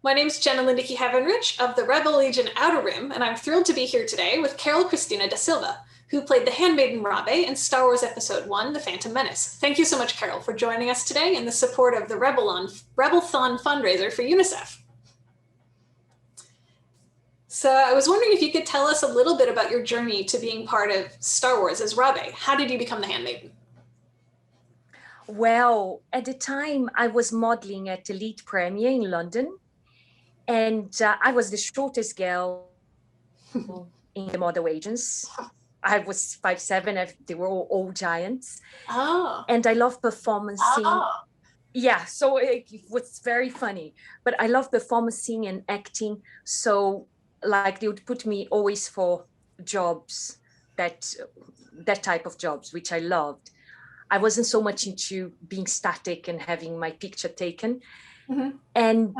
My name's Jenna Lindicke Havenrich of the Rebel Legion Outer Rim, and I'm thrilled to be here today with Karol Cristina da Silva, who played the Handmaiden Rabbi in Star Wars Episode 1, The Phantom Menace. Thank you so much, Karol, for joining us today in the support of the Rebelthon fundraiser for UNICEF. So I was wondering if you could tell us a little bit about your journey to being part of Star Wars as Rabbi. How did you become the Handmaiden? Well, at the time I was modeling at Elite Premier in London, and I was the shortest girl in the model agents. I was 5'7", they were all giants. Oh. And I love performancing. Oh. Yeah, so it was very funny, but I love performancing and acting. So like they would put me always for jobs, that type of jobs, which I loved. I wasn't so much into being static and having my picture taken. Mm-hmm. And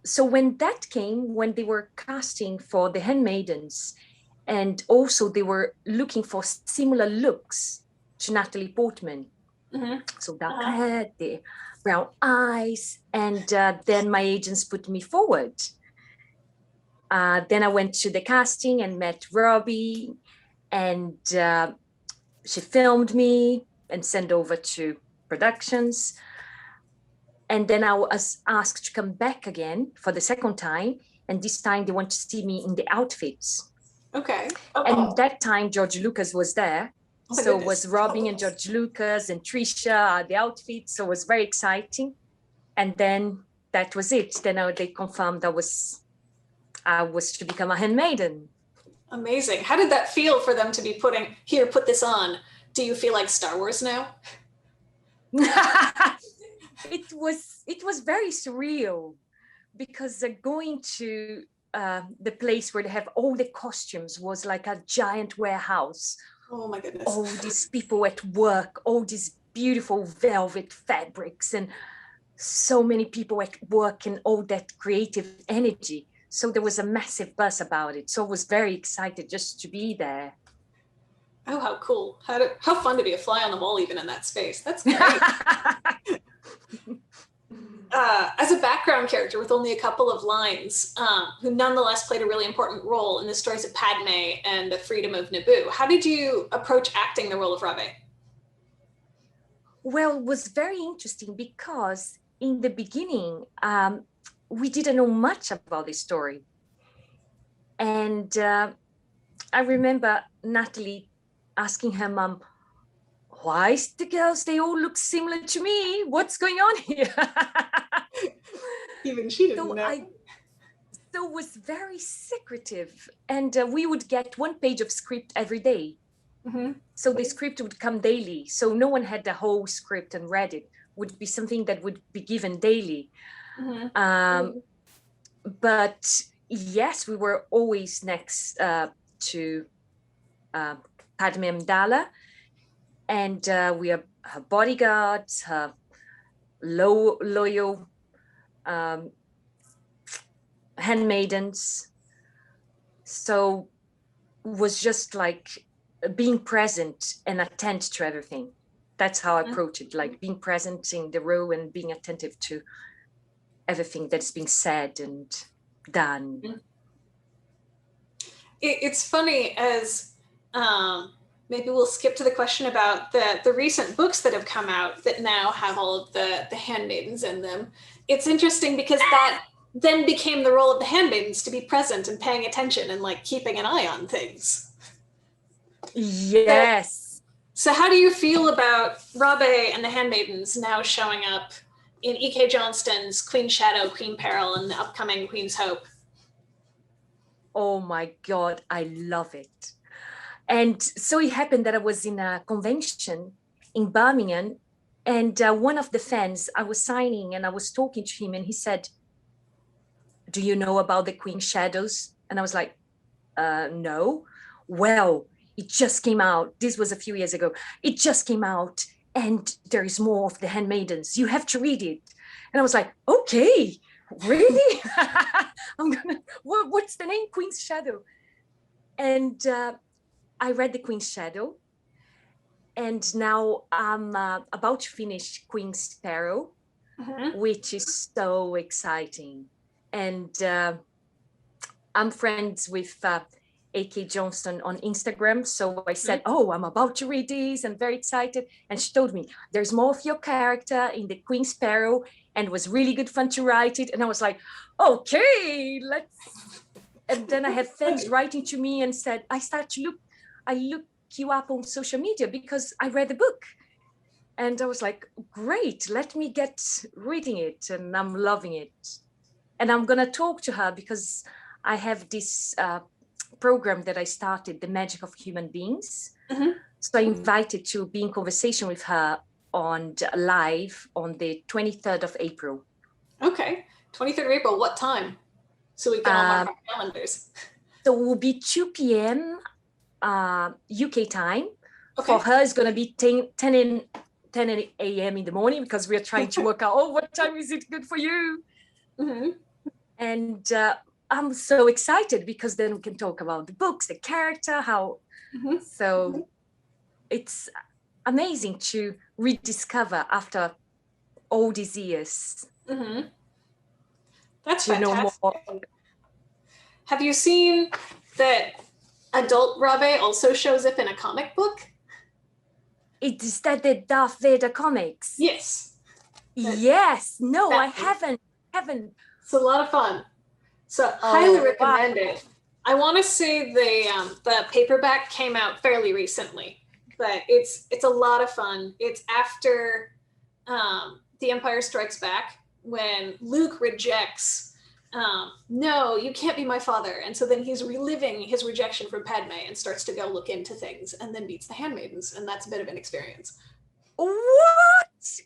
so when that came, when they were casting for the Handmaidens, and also they were looking for similar looks to Natalie Portman. Mm-hmm. So dark hair, the brown eyes, and then my agents put me forward. Then I went to the casting and met Rabbi, and she filmed me and sent over to productions. And then I was asked to come back again for the second time. And this time they want to see me in the outfits. Okay. And that time George Lucas was there. Oh, so it was Robin and George Lucas and Trisha, the outfits. So it was very exciting. And then that was it. Then they confirmed I was to become a Handmaiden. Amazing. How did that feel for them to be putting, here, put this on? Do you feel like Star Wars now? It was very surreal, because going to the place where they have all the costumes was like a giant warehouse. Oh my goodness. All these people at work, all these beautiful velvet fabrics, and so many people at work and all that creative energy. So there was a massive buzz about it. So I was very excited just to be there. Oh, how cool. How fun to be a fly on the wall even in that space. That's great. As a background character with only a couple of lines, who nonetheless played a really important role in the stories of Padme and the freedom of Naboo, how did you approach acting the role of Rabbi? Well, it was very interesting because in the beginning, we didn't know much about this story. And I remember Natalie asking her mom, why is the girls, they all look similar to me? What's going on here? Even she didn't know. So it was very secretive. And we would get one page of script every day. Mm-hmm. So the script would come daily. So no one had the whole script and read it. It would be something that would be given daily. Mm-hmm. But yes, we were always next to Padme Amidala, and we are her bodyguards, her loyal handmaidens. So it was just like being present and attentive to everything. That's how I approach it, like being present in the row and being attentive to everything that's being said and done. It's funny, as maybe we'll skip to the question about the recent books that have come out that now have all of the handmaidens in them. It's interesting because that then became the role of the handmaidens, to be present and paying attention and like keeping an eye on things. Yes. So how do you feel about Rabbi and the handmaidens now showing up in E.K. Johnston's Queen Shadow, Queen Peril, and the upcoming Queen's Hope? Oh my God, I love it. And so it happened that I was in a convention in Birmingham, and one of the fans, I was signing and I was talking to him, and he said, do you know about the Queen Shadows? And I was like, no. Well, it just came out. This was a few years ago. It just came out, and there is more of the Handmaidens. You have to read it. And I was like, okay, really? I'm gonna, what's the name? Queen's Shadow. And I read the Queen's Shadow, and now I'm about to finish Queen's Peril, which is so exciting. And I'm friends with A.K. Johnston on Instagram. So I said, oh, I'm about to read these. I'm very excited. And she told me, there's more of your character in the Queen Sparrow, and it was really good fun to write it. And I was like, okay, let's. And then I had fans writing to me and said, I look you up on social media because I read the book. And I was like, great, let me get reading it. And I'm loving it. And I'm going to talk to her because I have this program that I started, The Magic of Human Beings. So I invited to be in conversation with her on live on the 23rd of April. Okay, 23rd of April, what time? So we can all mark our calendars. So it will be 2 p.m. UK time. Okay. For her, it's going to be 10 a.m. in the morning because we're trying to work out, oh, what time is it good for you? And I'm so excited because then we can talk about the books, the character, how. So it's amazing to rediscover after all these years. That's to know fantastic. more. Have you seen that adult Rabbi also shows up in a comic book? Is that the Darth Vader comics? Yes. Yes. No, I haven't. It's a lot of fun. So highly recommend it. I want to say the paperback came out fairly recently, but it's a lot of fun. It's after The Empire Strikes Back, when Luke rejects, no, you can't be my father. And so then he's reliving his rejection from Padme and starts to go look into things and then meets the Handmaidens. And that's a bit of an experience. What?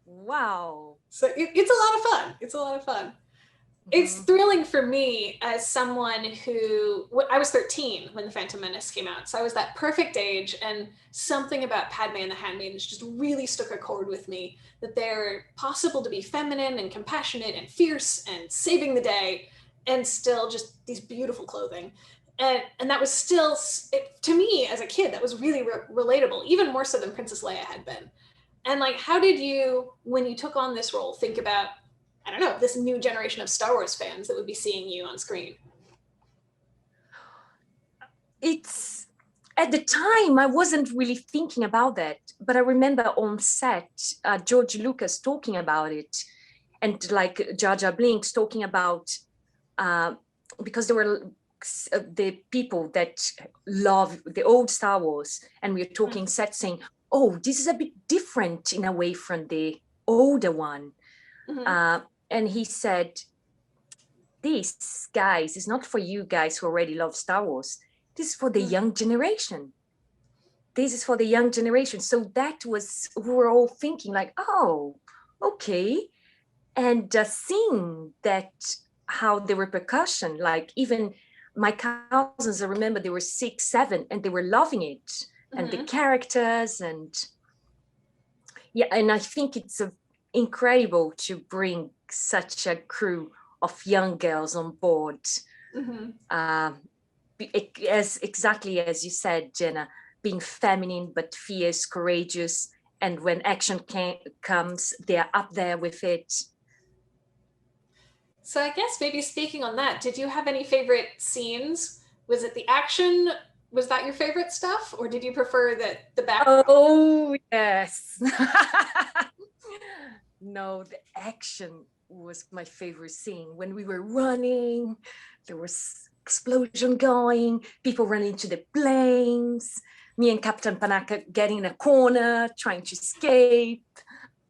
Wow. So it's a lot of fun. It's a lot of fun. It's thrilling for me as someone who, I was 13 when The Phantom Menace came out. So I was that perfect age, and something about Padme and the Handmaidens just really struck a chord with me, that they're possible to be feminine and compassionate and fierce and saving the day, and still just these beautiful clothing. And that was still, to me as a kid, that was really relatable, even more so than Princess Leia had been. And like, how did you, when you took on this role, think about, I don't know, this new generation of Star Wars fans that would be seeing you on screen? It's, at the time, I wasn't really thinking about that. But I remember on set, George Lucas talking about it, and like Jar Jar Binks talking about, because there were the people that love the old Star Wars, and we were talking set saying, oh, this is a bit different in a way from the older one. And he said, this, guys, is not for you guys who already love Star Wars. This is for the young generation. This is for the young generation. So that was, we were all thinking like, oh, okay. And seeing that, how the repercussion, like even my cousins, I remember they were 6, 7, and they were loving it. And the characters, and yeah, and I think it's incredible to bring such a crew of young girls on board. Exactly as you said, Jenna, being feminine but fierce, courageous, and when action comes, they're up there with it. So I guess maybe speaking on that, did you have any favorite scenes? Was it the action? Was that your favorite stuff, or did you prefer the background? Oh, yes. No, the action was my favorite scene. When we were running, there was explosion going, people running into the planes, me and Captain Panaka getting in a corner, trying to escape.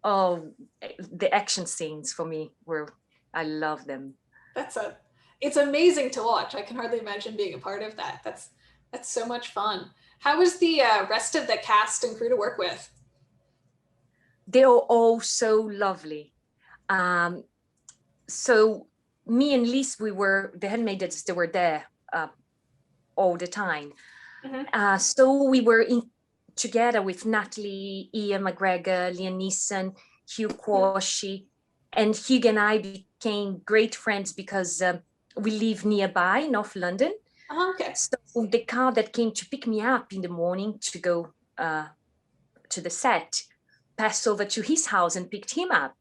Oh, the action scenes for me I love them. It's amazing to watch. I can hardly imagine being a part of that. That's so much fun. How was the rest of the cast and crew to work with? They are all so lovely. So me and Lise, we were the handmaidens. They were there all the time. So we were together with Natalie, Ian McGregor, Liam Neeson, Hugh Quashie, and Hugh and I became great friends because we live nearby, North London. Okay. So the car that came to pick me up in the morning to go to the set passed over to his house and picked him up.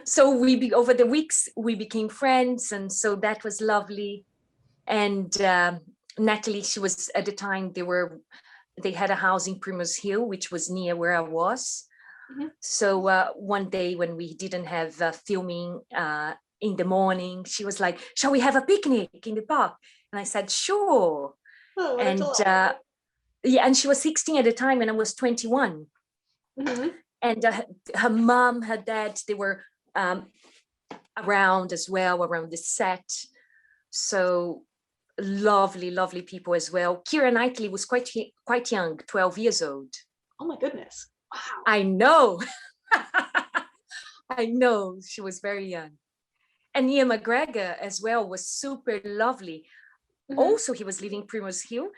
So over the weeks, we became friends. And so that was lovely. And Natalie, she was at the time, they had a house in Primrose Hill, which was near where I was. So one day when we didn't have filming in the morning, she was like, shall we have a picnic in the park? And I said, sure. Oh, and yeah, and she was 16 at the time and I was 21. And her mom, her dad, they were around as well, around the set. So lovely, lovely people as well. Keira Knightley was quite young, 12 years old. Oh my goodness. Wow. I know. I know, she was very young. And Ian McGregor as well was super lovely. Also, he was living Primrose Hill.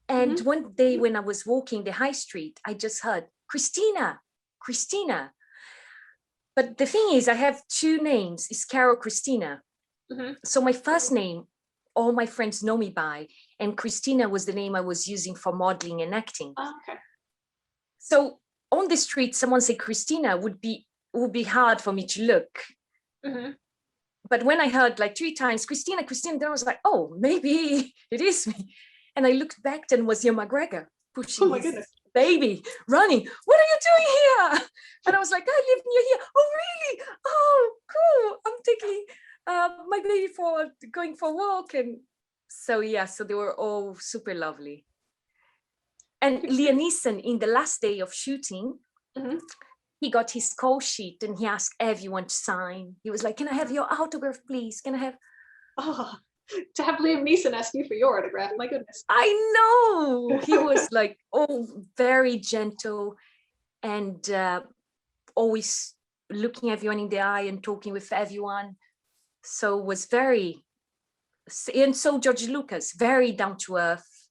And one day when I was walking the high street, I just heard, Cristina, Cristina. But the thing is, I have two names, it's Karol, Cristina. So my first name, all my friends know me by, and Cristina was the name I was using for modeling and acting. Oh, okay. So on the street, someone say Cristina would be hard for me to look. But when I heard like 3 times, Cristina, Cristina, then I was like, oh, maybe it is me. And I looked back and was Ian McGregor pushing his baby, running. What are you doing here? And I was like, I live near here. Oh, really? Oh, cool. I'm taking my baby going for a walk. And so, yeah, so they were all super lovely. And Liam Neeson, in the last day of shooting, he got his call sheet and he asked everyone to sign. He was like, can I have your autograph, please? Can I have... Oh, to have Liam Neeson ask you for your autograph, my goodness. I know. He was like, very gentle and always looking everyone in the eye and talking with everyone. So was and so George Lucas, very down to earth,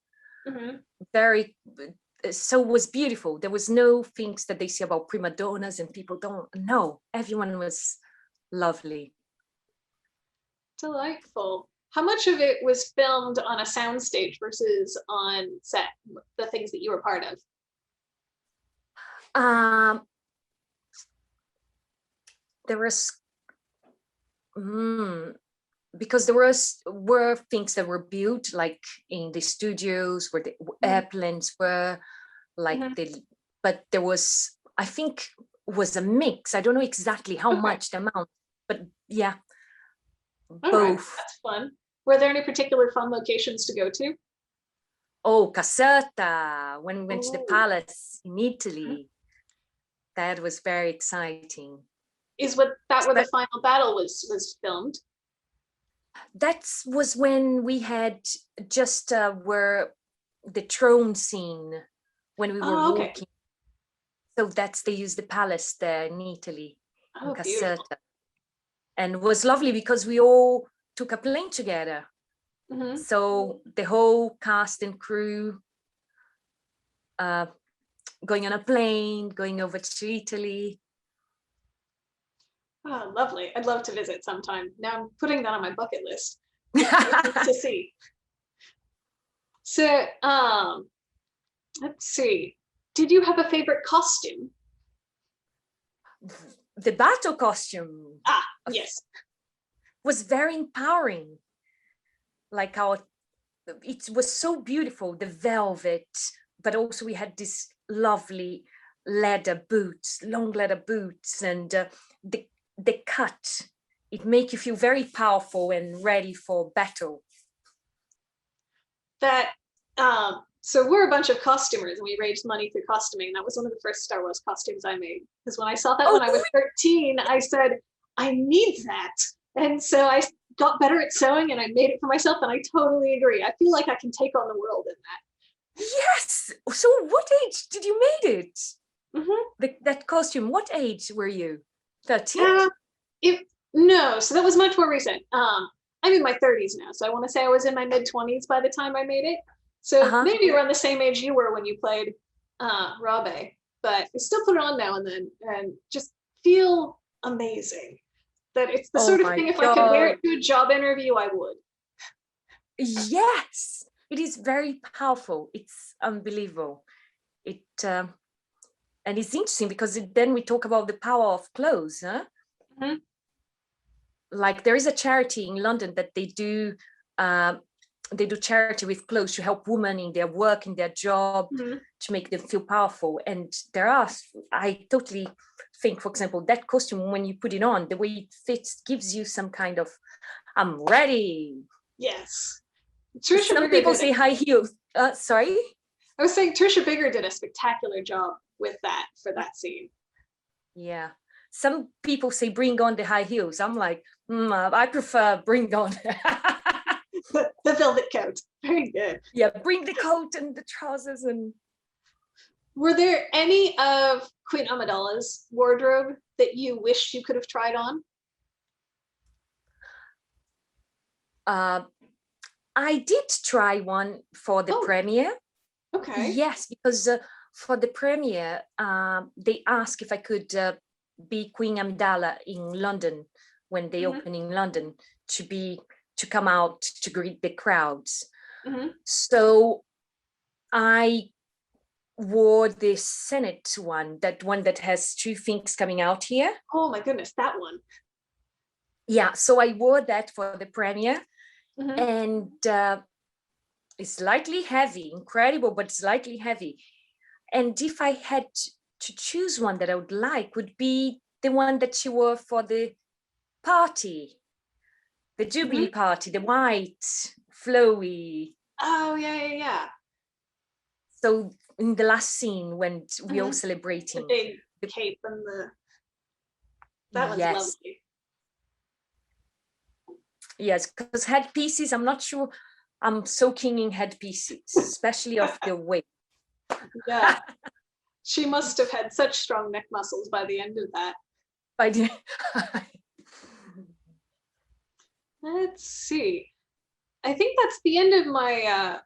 very... So it was beautiful. There was no things that they say about prima donnas and people don't know. Everyone was lovely. Delightful. How much of it was filmed on a soundstage versus on set, the things that you were part of? There was, because there were things that were built like in the studios where the airplanes were, like but there was, I think, was a mix. I don't know exactly how much the amount, but yeah, both. Right. That's fun. Were there any particular fun locations to go to? Oh, Caserta, when we went to the palace in Italy. That was very exciting. Is where the final battle was filmed? That was when we had just where the throne scene, when we were walking. So they used the palace there in Italy, in Caserta. And it was lovely because we all took a plane together. So the whole cast and crew going on a plane, going over to Italy. Oh, lovely. I'd love to visit sometime. Now I'm putting that on my bucket list to see. So, let's see. Did you have a favorite costume? The battle costume. Yes. Was very empowering. Like it was so beautiful, the velvet, but also we had this lovely leather boots, long leather boots, and the cut. It make you feel very powerful and ready for battle. So we're a bunch of costumers and we raised money through costuming. That was one of the first Star Wars costumes I made. Because when I saw that when I was 13, I said, I need that. And so I got better at sewing and I made it for myself, and I totally agree. I feel like I can take on the world in that. Yes. So what age did you made it? That costume, what age were you? 13? No, so that was much more recent. I'm in my 30s now, so I want to say I was in my mid-20s by the time I made it. So maybe around the same age you were when you played Rabbi, but I still put it on now and then and just feel amazing. That it's the sort of thing, if I could wear it to a job interview, I would. Yes, it is very powerful. It's unbelievable. And it's interesting because then we talk about the power of clothes, huh? Mm-hmm. Like there is a charity in London that they do charity with clothes to help women in their work, in their job, Mm-hmm. to make them feel powerful. And I totally think, for example, that costume, when you put it on, the way it fits gives you some kind of, I'm ready. Yes. Trisha Some Bigger people did say it. high heels. Sorry? I was saying Trisha Bigger did a spectacular job with that for that scene. Yeah. Some people say bring on the high heels. I'm like, I prefer bring on. The velvet coat. Very good. Yeah, bring the coat and the trousers. And Were there any of Queen Amidala's wardrobe that you wished you could have tried on? I did try one for the premiere. Okay. Yes, because for the premiere, they asked if I could be Queen Amidala in London when they open in London, to come out to greet the crowds. So I wore the Senate one that has two things coming out here. Oh my goodness, that one. Yeah, so I wore that for the premiere, and it's slightly heavy, incredible, but slightly heavy. And if I had to choose one that I would like, would be the one that she wore for the party, the Jubilee party, the white, flowy. Oh, yeah. So in the last scene when we all celebrating. The big cape and that one's lovely. Yes, because headpieces, I'm not sure I'm so keen in headpieces, especially of the weight. Yeah. She must have had such strong neck muscles by the end of that. Let's see. I think that's the end of my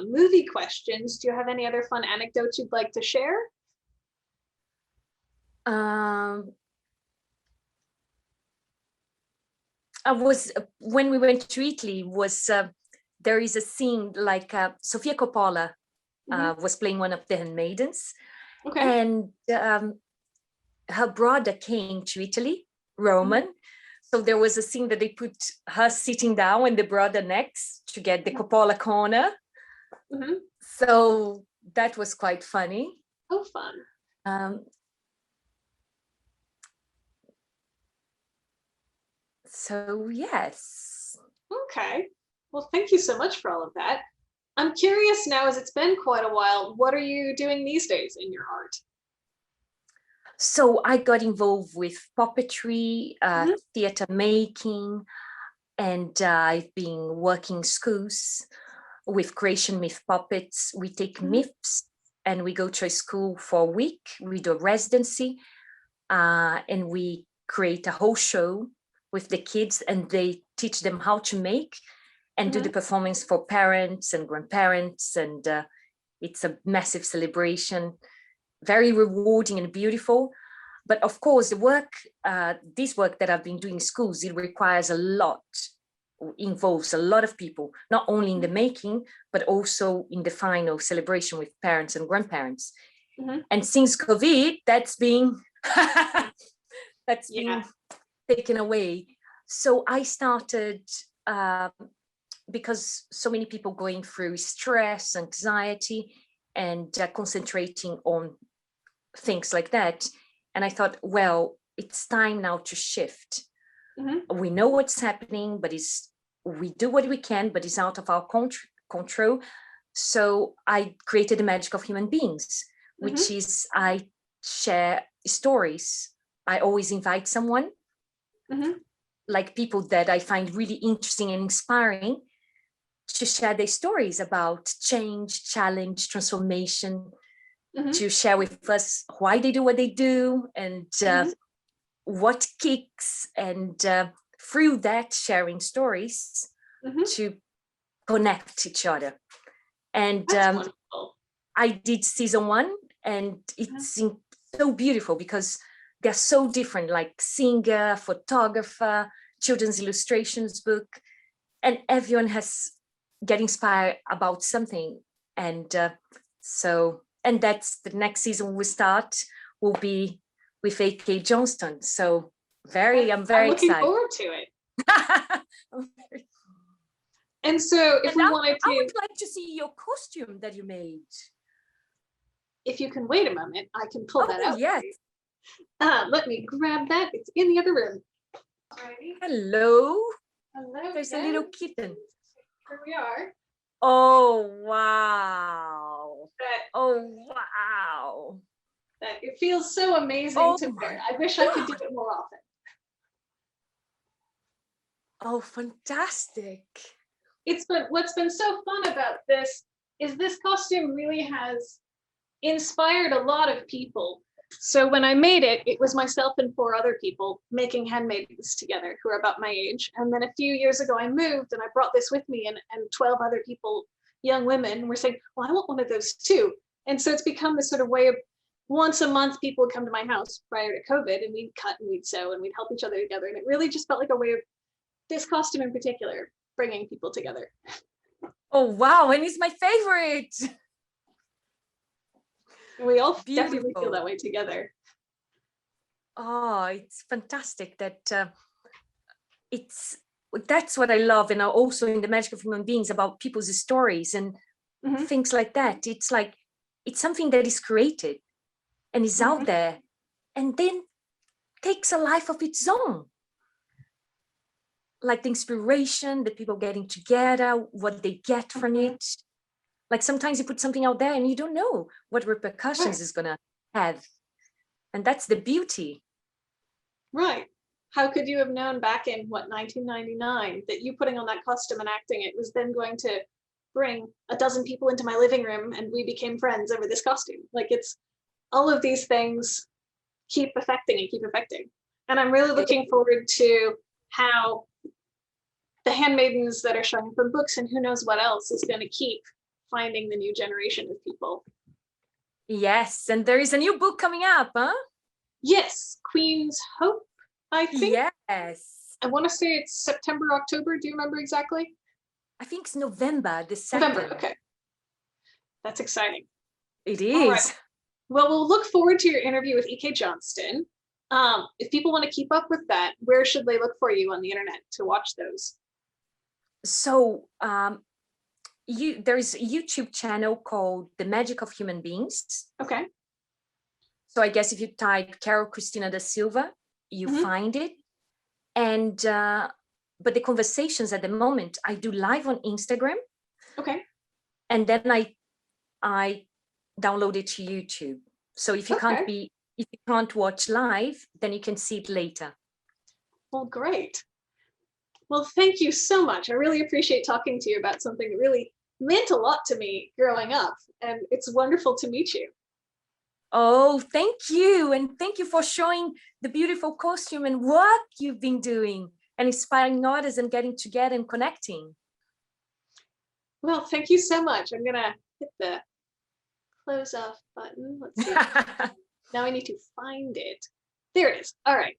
movie questions. Do you have any other fun anecdotes you'd like to share? When we went to Italy, there is a scene like Sofia Coppola was playing one of the Handmaidens, and her brother came to Italy, Roman. So there was a scene that they put her sitting down and the brother next to get the Coppola corner. So that was quite funny. Oh, fun. So yes. Okay. Well, thank you so much for all of that. I'm curious now, as it's been quite a while, what are you doing these days in your art? So I got involved with puppetry, theater making, and I've been working schools with creation myth puppets. We take myths and we go to a school for a week. We do a residency, and we create a whole show with the kids, and they teach them how to make and do the performance for parents and grandparents. And it's a massive celebration, very rewarding and beautiful. But of course, this work that I've been doing in schools, it requires involves a lot of people, not only in the making, but also in the final celebration with parents and grandparents. And since COVID, that's been taken away. So I started, because so many people going through stress, anxiety, and concentrating on things like that. And I thought, well, it's time now to shift. We know what's happening, but we do what we can, but it's out of our control. So I created the Magic of Human Beings, which is I share stories. I always invite someone, like people that I find really interesting and inspiring, to share their stories about change, challenge, transformation, to share with us why they do what they do, and what kicks, and through that sharing stories to connect each other. And I did season 1, and it's so beautiful because they're so different, like singer, photographer, children's illustrations book, and everyone has get inspired about something. And and that's the next season we start will be with A.K. Johnston. So I'm very looking excited. forward to it. And so if we wanted to, I would like to see your costume that you made. If you can wait a moment, I can pull that out. Yes. Let me grab that. It's in the other room. Alrighty. Hello. Hello. There's a little kitten. Here we are. Oh, wow. Wow. It feels so amazing to wear. I wish I could do it more often. Oh, fantastic. What's been so fun about this is this costume really has inspired a lot of people. So when I made it, it was myself and 4 other people making handmaidens together who are about my age. And then a few years ago, I moved and I brought this with me, and 12 other people, young women, were saying, well, I want one of those too. And so it's become this sort of way of once a month, people would come to my house prior to COVID, and we'd cut and we'd sew and we'd help each other together. And it really just felt like a way of, this costume in particular, bringing people together. Oh, wow. And it's my favorite. We all definitely feel that way together. Oh, it's fantastic that that's what I love. And also in the Magic of Human Beings, about people's stories and things like that. It's like, it's something that is created and is out there and then takes a life of its own. Like the inspiration, the people getting together, what they get from it. Like sometimes you put something out there and you don't know what repercussions it's gonna have. And that's the beauty. Right. How could you have known back in 1999 that you putting on that costume and acting it was then going to bring a dozen people into my living room and we became friends over this costume? Like, it's all of these things keep affecting. And I'm really looking forward to how the handmaidens that are showing from books and who knows what else is going to keep finding the new generation of people. Yes, and there is a new book coming up, huh? Yes, Queen's Hope, I think. Yes. I want to say it's September, October. Do you remember exactly? I think it's November the 2nd. November, okay. That's exciting. It is. Right. Well, we'll look forward to your interview with E.K. Johnston. If people want to keep up with that, where should they look for you on the internet to watch those? So there is a YouTube channel called The Magic of Human Beings. Okay. So I guess if you type Karol Cristina da Silva, you find it. And but the conversations at the moment, I do live on Instagram. Okay. And then I download it to YouTube. So if you can't watch live, then you can see it later. Well, great. Well, thank you so much. I really appreciate talking to you about something that really meant a lot to me growing up. And it's wonderful to meet you. Oh, thank you. And thank you for showing the beautiful costume and work you've been doing and inspiring others and getting together and connecting. Well, thank you so much. I'm going to hit the close off button. Let's see. Now I need to find it. There it is. All right.